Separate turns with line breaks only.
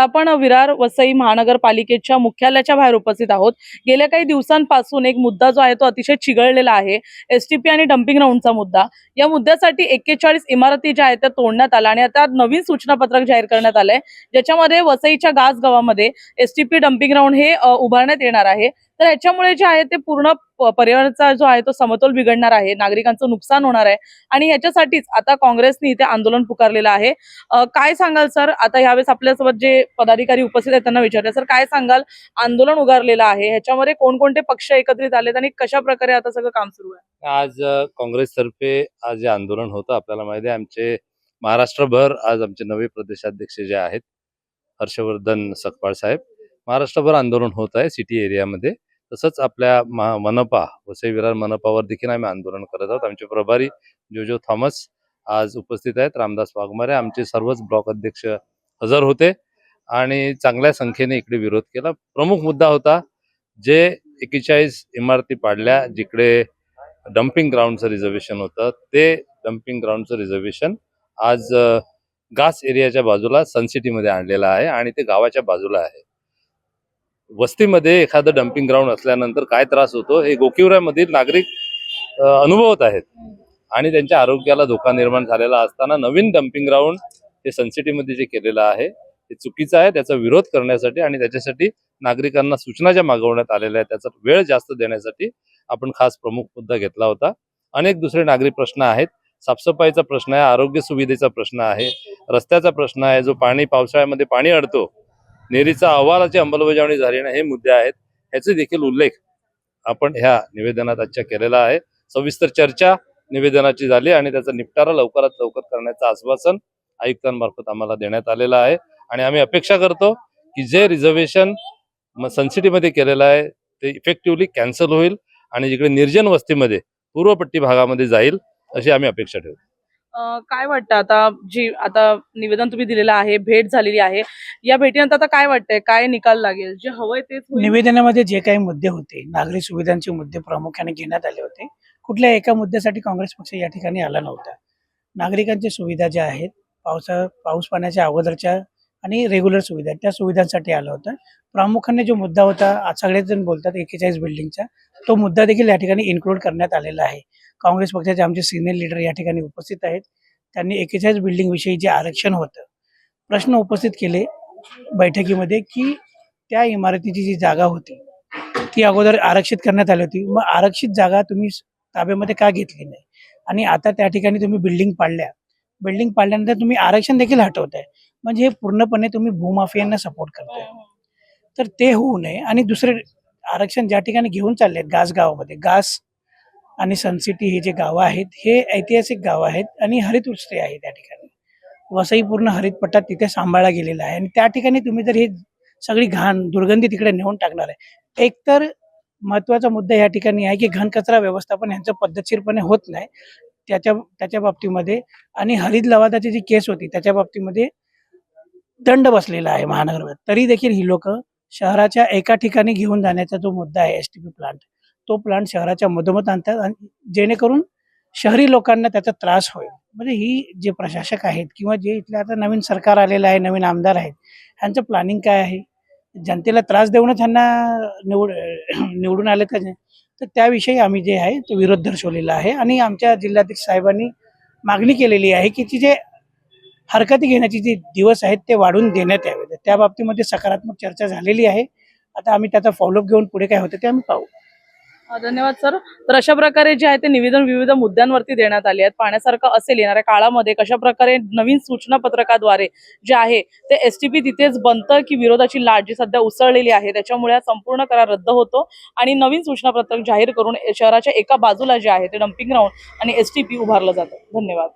आता आपण विरार वसई महानगरपालिकेच्या मुख्यालयाच्या बाहेर उपस्थित आहोत। गेल्या काही दिवसांपासून एक मुद्दा जो आहे तो अतिशय चिघळलेला आहे, एसटीपी आणि डंपिंग ग्राउंडचा मुद्दा। या मुद्द्यासाठी 41 इमारती ज्या आहेत त्या तोडण्यात आल्या आणि आता नवीन सूचनापत्रक जाहीर करण्यात आलंय, ज्याच्यामध्ये वसईच्या गास गावामध्ये एसटीपी डंपिंग ग्राउंड हे उभारण्यात येणार आहे। तर याच्यामुळे जे आहे ते पूर्ण पर्यावरणाचा जो आहे तो समतोल बिघडणार आहे, नागरिकांचं नुकसान होणार आहे आणि याच्यासाठीच आता काँग्रेसने इथे आंदोलन पुकारलेलं आहे। काय सांगाल सर? आता यावेळेस आपल्यासोबत जे पदाधिकारी उपस्थित आहेत त्यांना विचारते, सर काय सांगाल? आंदोलन उभारलेलं आहे, ह्याच्यामध्ये कोणकोणते पक्ष एकत्रित आलेत आणि कशा प्रकारे आता सगळं काम सुरू आहे?
आज काँग्रेसतर्फे आज जे आंदोलन होतं आपल्याला माहिती आहे, आमचे महाराष्ट्रभर आज आमचे नवे प्रदेशाध्यक्ष जे आहेत हर्षवर्धन सकपाळ साहेब, महाराष्ट्रभर आंदोलन होत आहे सिटी एरियामध्ये। तसंच आपल्या मनपा वसई विरार मनपावर देखील आम्ही आंदोलन करत आहोत। आमचे प्रभारी जोजो थॉमस आज उपस्थित आहेत, रामदास वाघमारे, आमचे सर्वच ब्लॉक अध्यक्ष हजर होते आणि चांगल्या संख्येने इकडे विरोध केला। प्रमुख मुद्दा होता जे 41 इमारती पाडल्या जिकडे डम्पिंग ग्राउंडचं रिझर्वेशन होतं, ते डम्पिंग ग्राउंडचं रिझर्वेशन आज गास एरियाच्या बाजूला सनसिटीमध्ये आणलेलं आहे आणि ते गावाच्या बाजूला आहे। वस्तीमध्ये एखादं डम्पिंग ग्राउंड असल्यानंतर काय त्रास होतो हे गोकिवऱ्यामधील नागरिक अनुभवत आहेत आणि त्यांच्या आरोग्याला धोका निर्माण झालेला असताना नवीन डम्पिंग ग्राउंड हे सनसिटीमध्ये जे केलेलं आहे ते चुकीचं आहे। त्याचा विरोध करण्यासाठी आणि त्याच्यासाठी नागरिकांना सूचना ज्या मागवण्यात आलेल्या आहेत त्याचा वेळ जास्त देण्यासाठी आपण खास प्रमुख मुद्दा घेतला होता। अनेक दुसरे नागरिक प्रश्न आहेत, साफसफाईचा प्रश्न आहे, आरोग्य सुविधेचा प्रश्न आहे, रस्त्याचा प्रश्न आहे, जो पावसाळ्यामध्ये पाणी अडतो, नेरीचा अहवालाची अंमलबजावणी झाली नाही, हे मुद्दे आहेत। ह्याचे देखील उल्लेख आपण ह्या निवेदनात आजच्या केलेला आहे। सविस्तर चर्चा निवेदनाची झाली आणि त्याचा निपटारा लवकरात लवकर करण्याचं आश्वासन आयुक्तांमार्फत आम्हाला देण्यात आलेलं आहे आणि आम्ही अपेक्षा करतो की जे रिझर्वेशन सनसिटीमध्ये केलेलं आहे ते इफेक्टिव्हली कॅन्सल होईल आणि जिकडे निर्जन वस्तीमध्ये पूर्वपट्टी भागामध्ये जाईल अशी आम्ही अपेक्षा ठेवतो।
काय वाटतं आता निवेदन तुम्ही दिलेलं आहे, भेट झालेली आहे, या भेटीनंतर आता काय वाटतंय, काय निकाल लागेल? जे हवंय तेच होईल?
निवेदनामध्ये जे काही मुद्दे होते, नागरी सुविधांचे मुद्दे प्रामुख्याने घेण्यात आले होते। कुठल्या एका मुद्द्यासाठी काँग्रेस पक्ष या ठिकाणी आला नव्हता। नागरिकांच्या सुविधा ज्या आहेत, पाऊस पाण्याच्या अगोदरच्या आणि रेग्युलर सुविधा, त्या सुविधांसाठी आला होता। प्रामुख्याने जो मुद्दा होता, आज सगळेच जण बोलतात 41 बिल्डिंगचा, तो मुद्दा देखील या ठिकाणी इन्क्लूड करण्यात आलेला आहे। काँग्रेस पक्षाचे आमचे सिनियर लीडर या ठिकाणी उपस्थित आहेत। त्यांनी 41 बिल्डिंग विषयी जे आरक्षण होतं, प्रश्न उपस्थित केले बैठकीमध्ये की त्या इमारतीची जी जागा होती ती अगोदर आरक्षित करण्यात आली होती, मग आरक्षित जागा तुम्ही ताब्यामध्ये का घेतली नाही आणि आता त्या ठिकाणी तुम्ही बिल्डिंग पाडल्यानंतर तुम्ही आरक्षण देखील हटवताय, म्हणजे हे पूर्णपणे तुम्ही भूमाफियांना सपोर्ट करताय। तर ते होऊ नये आणि दुसरे आरक्षण ज्या ठिकाणी घेऊन चालले आहेत, गास गावामध्ये, गास आणि सनसिटी हे जे गावं आहेत हे ऐतिहासिक गावं आहेत आणि हरितवृष्टी आहे। त्या ठिकाणी वसई पूर्ण हरितपट्टा तिथे सांभाळला गेलेला आहे आणि त्या ठिकाणी तुम्ही जर हे सगळी घाण दुर्गंधी तिकडे नेऊन टाकणार आहे। एकतर महत्त्वाचा मुद्दा या ठिकाणी आहे की घनकचरा व्यवस्थापन यांचं पद्धतशीरपणे होत नाही त्याच्या बाबतीमध्ये, आणि हरित लवादाची जी केस होती त्याच्या बाबतीमध्ये दंड बसलेला आहे महानगरमध्ये, तरी देखील ही लोक शहराच्या एका ठिकाणी घेऊन जाण्याचा जो मुद्दा आहे एसटीपी प्लांट, तो प्लांट शहराच्या मधोमध आणतात आणि जेणेकरून शहरी लोकांना त्याचा त्रास होईल। म्हणजे ही जे प्रशासक आहेत किंवा जे इथले आता नवीन सरकार आलेलं आहे, नवीन आमदार आहेत, ह्यांचं प्लॅनिंग काय आहे? जनतेला त्रास देऊनच ह्यांना निवडून आले तर त्याविषयी आम्ही जे आहे तो विरोध दर्शवलेला आहे आणि आमच्या जिल्हाध्यक्ष साहेबांनी मागणी केलेली आहे की जे हरकती घेण्याचे जे दिवस आहेत ते वाढवून देण्यात यावे। त्या बाबतीमध्ये सकारात्मक चर्चा झालेली आहे। आता आम्ही त्याचा फॉलोअप घेऊन पुढे काय होतं ते आम्ही पाहू।
धन्यवाद सर। तर अशा प्रकारे जे आहे ते निवेदन विविध मुद्द्यांवरती देण्यात आले आहेत। पाहण्यासारखं असेल येणाऱ्या काळामध्ये कशा प्रकारे नवीन सूचना पत्रकाद्वारे जे आहे ते एसटीपी तिथेच बनतं की विरोधाची लाट जी सध्या उसळलेली आहे त्याच्यामुळे संपूर्ण करार रद्द होतो आणि नवीन सूचना पत्रक जाहीर करून शहराच्या एका बाजूला जे आहे ते डम्पिंग ग्राउंड आणि एसटीपी उभारलं जातं। धन्यवाद।